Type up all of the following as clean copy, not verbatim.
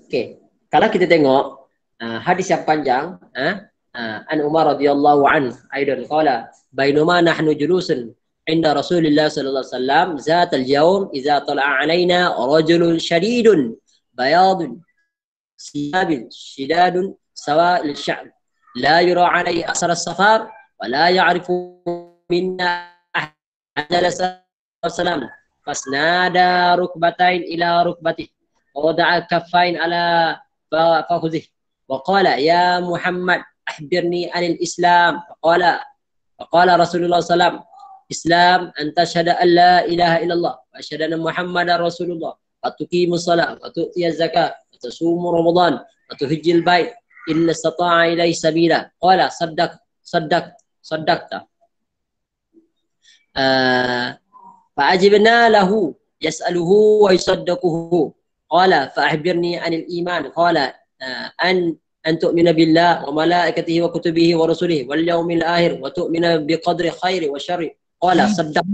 Okey, kalau kita tengok hadis yang panjang, an Umar radhiyallahu an aidan qala bainama nahnu julusun inda Rasulillah sallallahu alaihi wasallam zat al-yawm idza tala'a alaina rajulun shadidun bayadun siyabin shidadun sawa'il sya'r la yura alaihi asar as-safar wa la ya'rifu minna ahad salam fasnada rukbatain ila rukbatih ووضع كفين على فخذه وقال يا محمد أخبرني عن الإسلام فقال رسول الله صلى الله عليه وسلم إسلام أن تشهد أن لا إله إلا الله وأشهد أن محمدا رسول الله وتقيم الصلاة وتؤتي الزكاة وتصوم رمضان وتحج البيت إن استطاع إليه سبيلا قال صدقت فأجبنا له يسأله ويصدقه قال فأخبرني عن الإيمان قال أن تؤمن بالله وملائكته وكتبه ورسله واليوم الآخر وتؤمن بقدر خير وشر قال صدقت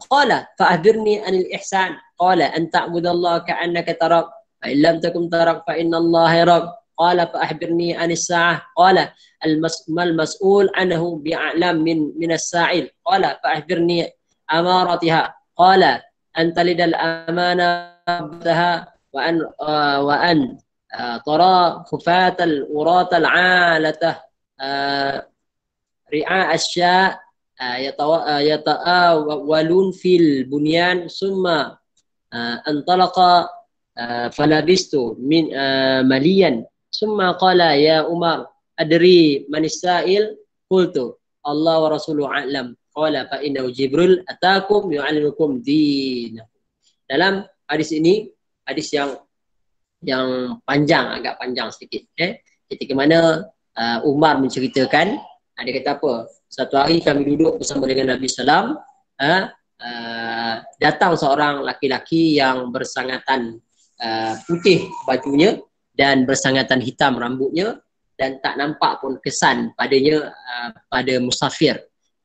قال فأخبرني عن الإحسان قال أن تعبد الله كأنك تراك فإن لم تكن تراك فإن الله يراك قال فأخبرني عن الساعة قال ما المسؤول عنه بأعلم من السائل قال فأخبرني أمارتها قال أن تلد الأمانة وأن ترى خفاة الوراة العالة رعاء الشاء يتآولون في البنيان ثم انطلق فلبست من مليا ثم قال يا عمر أدري من السائل قلت الله ورسوله أعلم قال فإنه جبريل أتاكم يعلمكم دينكم. Dalam hadis ini, hadis yang panjang, agak panjang sedikit. Ketika mana Umar menceritakan, dia kata apa? Satu hari kami duduk bersama dengan Nabi Sallam, datang seorang laki-laki yang bersangatan putih bajunya dan bersangatan hitam rambutnya dan tak nampak pun kesan padanya pada musafir.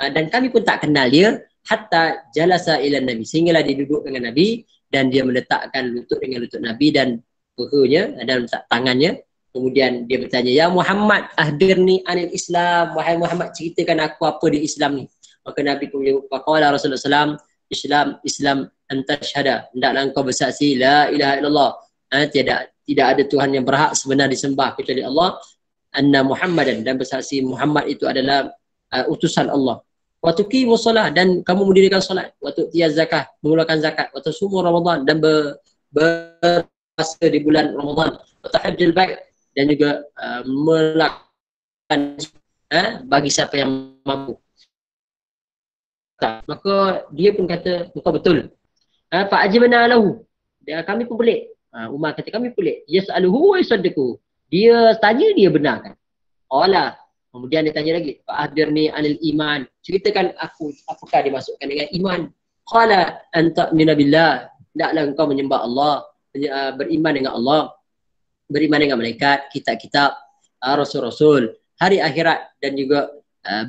Dan kami pun tak kenal dia hatta jalasa ila Nabi, sehinggalah dia duduk dengan Nabi dan dia meletakkan lutut dengan lutut Nabi dan pehanya dan letak tangannya. Kemudian dia bertanya, ya Muhammad ahdirni anil Islam, wahai Muhammad ceritakan aku apa di Islam ni. Maka Nabi pun menjawab, faqala Rasulullah SAW, Islam anta syahada, hendaklah engkau bersaksi la ilaha illallah, tidak ada Tuhan yang berhak sebenar disembah kecuali Allah, anna Muhammadan, dan bersaksi Muhammad itu adalah utusan Allah. Wa tuqimus shalah, dan kamu mendirikan solat, wa tu'tiyaz zakah, mengeluarkan zakat, wa tasumu Ramadan, dan berpuasa di bulan Ramadan, wa tahajjul bait, dan juga melakukan bagi siapa yang mampu. Maka dia pun kata, engkau betul. Fa ajibna lahu, kami pun pelik. Umar kata kami pelik. Yas'aluhu wa yusaddiquhu, dia tanya dia benarkan. Allah. Kemudian dia tanya lagi, fa'akhbirni anil iman, ceritakan aku apakah dimasukkan dengan iman. Qala anta min billah, hendaklah engkau menyembah Allah, beriman dengan Allah, beriman dengan malaikat, kitab-kitab, rasul-rasul, hari akhirat, dan juga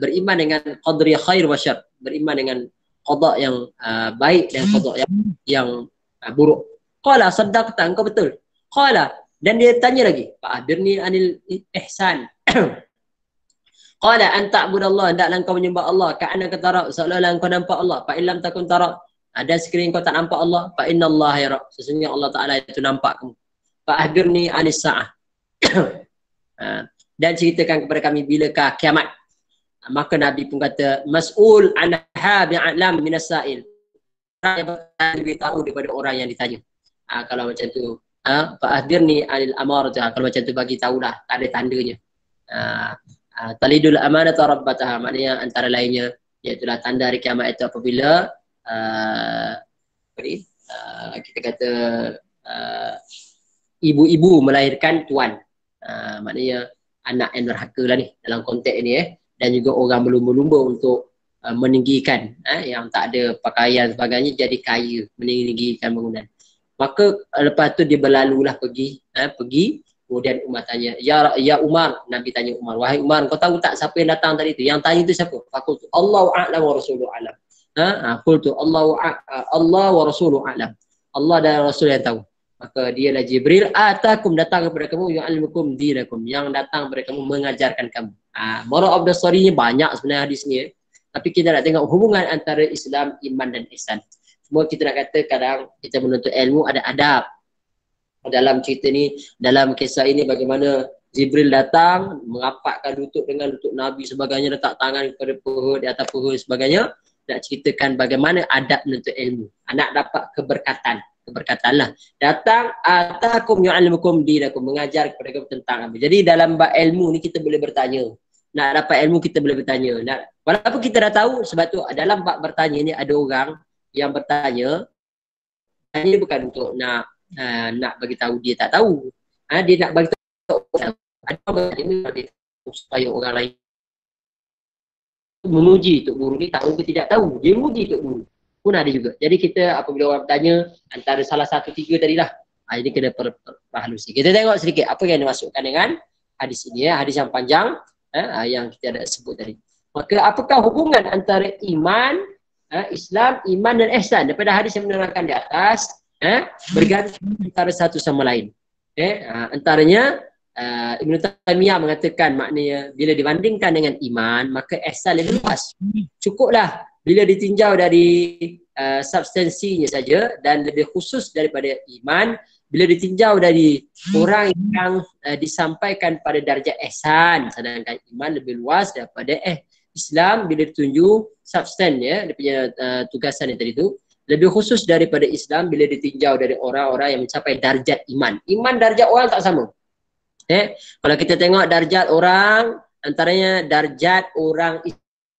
beriman dengan qadri khair wa syarr, beriman dengan qada yang baik dan qada yang buruk. Qala saddaqta, engkau betul. Qala, dan dia tanya lagi, fa'akhbirni anil ihsan. Qala an ta'budallah, hendaklah engkau menyembah Allah ka'annaka tara, seolah-olah engkau nampak Allah. Fa illam takun tara, dan sekiranya engkau tak nampak Allah, fa innallaha yara, sesungguhnya Allah Taala itu nampak kamu. Fa akhbirni anis sa'ah, dan ceritakan kepada kami bilakah kiamat. Maka Nabi pun kata, mas'ul anha bi'alam minas sa'il, lebih tahu daripada orang yang ditanya. Kalau macam tu, fa akhbirni anil amarah, kalau macam tu bagi tahulah, tak ada tandanya. Talidul amanata rabbataha, maknanya antara lainnya iaitulah tanda hari kiamat itu apabila kita kata ibu-ibu melahirkan tuan, maknanya anak yang derhaka lah ni dalam konteks ini, dan juga orang berlumba-lumba untuk meninggikan yang tak ada pakaian sebagainya jadi kaya, meninggikan bangunan. Maka lepas tu dia berlalulah pergi. Kemudian Umar tanya, ya Umar, Nabi tanya Umar, wahai Umar, kau tahu tak siapa yang datang tadi tu? Yang tanya tu siapa? Fakultu Allahu a'lam wa rasuluhu a'lam. Qultu Allah wa rasuluhu a'lam. Allah dan Rasul yang tahu. Maka dialah Jibril atakum, datang kepada kamu, yu'allimukum dinakum, yang datang kepada kamu mengajarkan kamu. Moral of the story-nya banyak sebenarnya hadis ni. Tapi kita nak tengok hubungan antara Islam, iman dan ihsan. Semua kita nak kata kadang kita menuntut ilmu ada adab. Dalam cerita ni, dalam kisah ini bagaimana Jibril datang merapatkan lutut dengan lutut Nabi sebagainya, letak tangan kepada perut, di atas perut sebagainya, nak ceritakan bagaimana adab menuntut ilmu. Anak dapat keberkatan lah. Datang atakum yu'allimukum dinakum, mengajar kepada kamu tentang apa. Jadi dalam bab ilmu ni kita boleh bertanya. Nak dapat ilmu kita boleh bertanya. Walaupun kita dah tahu, sebab tu dalam bab bertanya ni ada orang yang bertanya, tanya bukan untuk nak bagi tahu dia tak tahu. Dia nak bagi tahu ada orang bertanya supaya orang lain memuji tok guru ni tahu ke tidak tahu. Dia memuji tok guru pun ada juga. Jadi kita apabila orang bertanya antara salah satu tiga tadilah, ini kena perhalus sikit. Kita tengok sedikit apa yang dimasukkan dengan hadis ini, hadis yang panjang yang kita ada sebut tadi. Maka apakah hubungan antara iman, Islam, iman dan ihsan? Daripada hadis yang menerangkan di atas, bergantung antara satu sama lain. Antaranya Ibn Taymiyah mengatakan maknanya bila dibandingkan dengan iman, maka ihsan lebih luas. Cukuplah bila ditinjau dari substansinya saja, dan lebih khusus daripada iman bila ditinjau dari orang yang disampaikan pada darjah ihsan, sedangkan iman lebih luas daripada Islam bila ditunjuk substan dia punya tugasan yang tadi tu lebih khusus daripada Islam bila ditinjau dari orang-orang yang mencapai darjat iman. Iman darjat orang tak sama. Kalau kita tengok darjat orang, antaranya darjat orang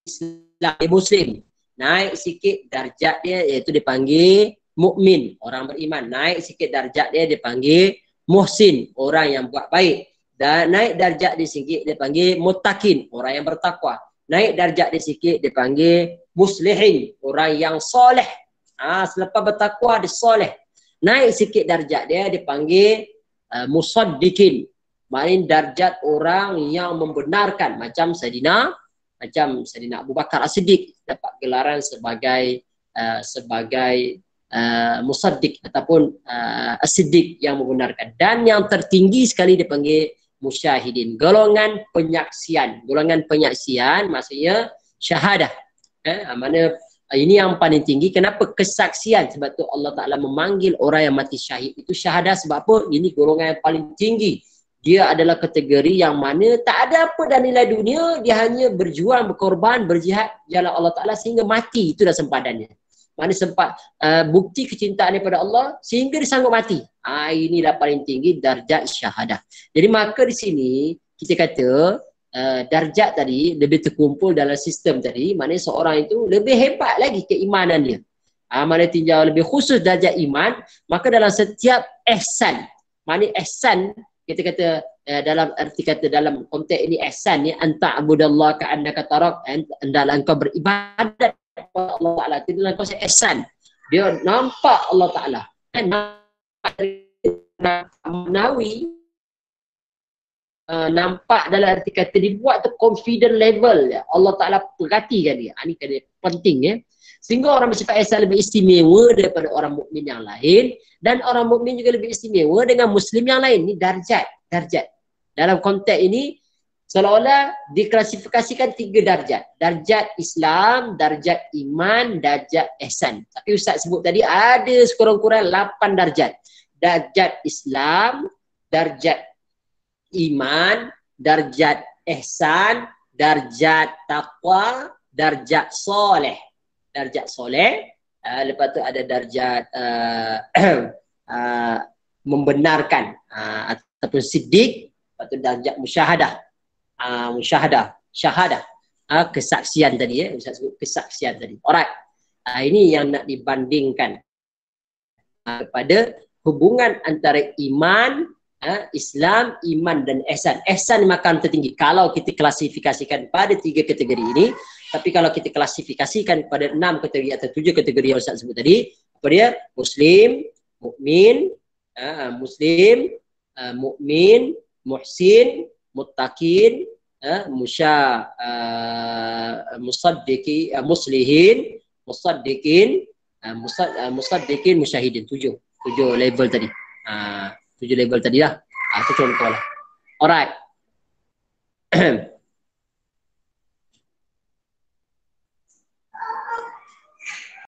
Islam, Muslim, naik sikit darjat dia iaitu dipanggil mukmin, orang beriman. Naik sikit darjat dia dipanggil muhsin, orang yang buat baik. Dan naik darjat dia sikit dipanggil muttaqin, orang yang bertakwa. Naik darjat dia sikit dipanggil muslihin, orang yang soleh. Selepas bertakwa dia soleh. Naik sikit darjat dia dipanggil musaddiqin, maknanya darjat orang yang membenarkan, macam Sayyidina Abu Bakar As-Siddiq dapat gelaran sebagai musaddiq ataupun as-siddiq yang membenarkan. Dan yang tertinggi sekali dipanggil musyahidin, golongan penyaksian. Golongan penyaksian maksudnya syahadah. Mana ini yang paling tinggi. Kenapa kesaksian? Sebab tu Allah Ta'ala memanggil orang yang mati syahid itu syahadah. Sebab apa? Ini golongan yang paling tinggi. Dia adalah kategori yang mana tak ada apa dan nilai dunia, dia hanya berjuang, berkorban, berjihad jalan Allah Ta'ala sehingga mati. Itu dah sempadannya. Mana sempat bukti kecintaan daripada Allah sehingga dia sanggup mati. Inilah paling tinggi darjat syahadah. Jadi maka di sini kita kata darjat tadi lebih terkumpul dalam sistem tadi, maknanya seorang itu lebih hebat lagi keimanan dia. Mana tinjau lebih khusus darjat iman, maka dalam setiap ihsan, maknanya ihsan kita kata dalam arti kata dalam konteks ini ihsan ni anta abudallah ka'annaka tarak, hendaklah engkau beribadat kepada Allah Ta'ala. Itu dalam konsep ihsan. Dia nampak Allah Ta'ala. Nampak dalam arti kata dibuat tu confident level ya. Allah Ta'ala perhatikan dia. Ini kena penting ya. Sehingga orang bersifat ihsan lebih istimewa daripada orang mukmin yang lain, dan orang mukmin juga lebih istimewa dengan muslim yang lain. Ini darjat. Dalam konteks ini seolah-olah diklasifikasikan 3 darjat. Darjat Islam, darjat iman, darjat ihsan. Tapi Ustaz sebut tadi ada sekurang-kurang 8 darjat. Darjat Islam, darjat iman, darjat ihsan, darjat taqwa, darjat soleh. Darjat soleh, lepas tu ada darjat membenarkan ataupun siddiq, lepas tu darjat musyahadah. Syahadah, kesaksian tadi ya, Ustaz sebut kesaksian tadi. Alright. Ini yang nak dibandingkan kepada hubungan antara iman, Islam, iman dan ihsan. Ihsan makam tertinggi kalau kita klasifikasikan pada 3 kategori ini. Tapi kalau kita klasifikasikan pada 6 kategori atau 7 kategori yang Ustaz sebut tadi, apa dia? Muslim, mukmin, mukmin, muhsin, muttaqin, musaddiqi, muslihin, musaddiqin, musaddiqin, musyahidin. Tujuh level tadi. 7 level tadi lah. Itu contoh lah. Alright.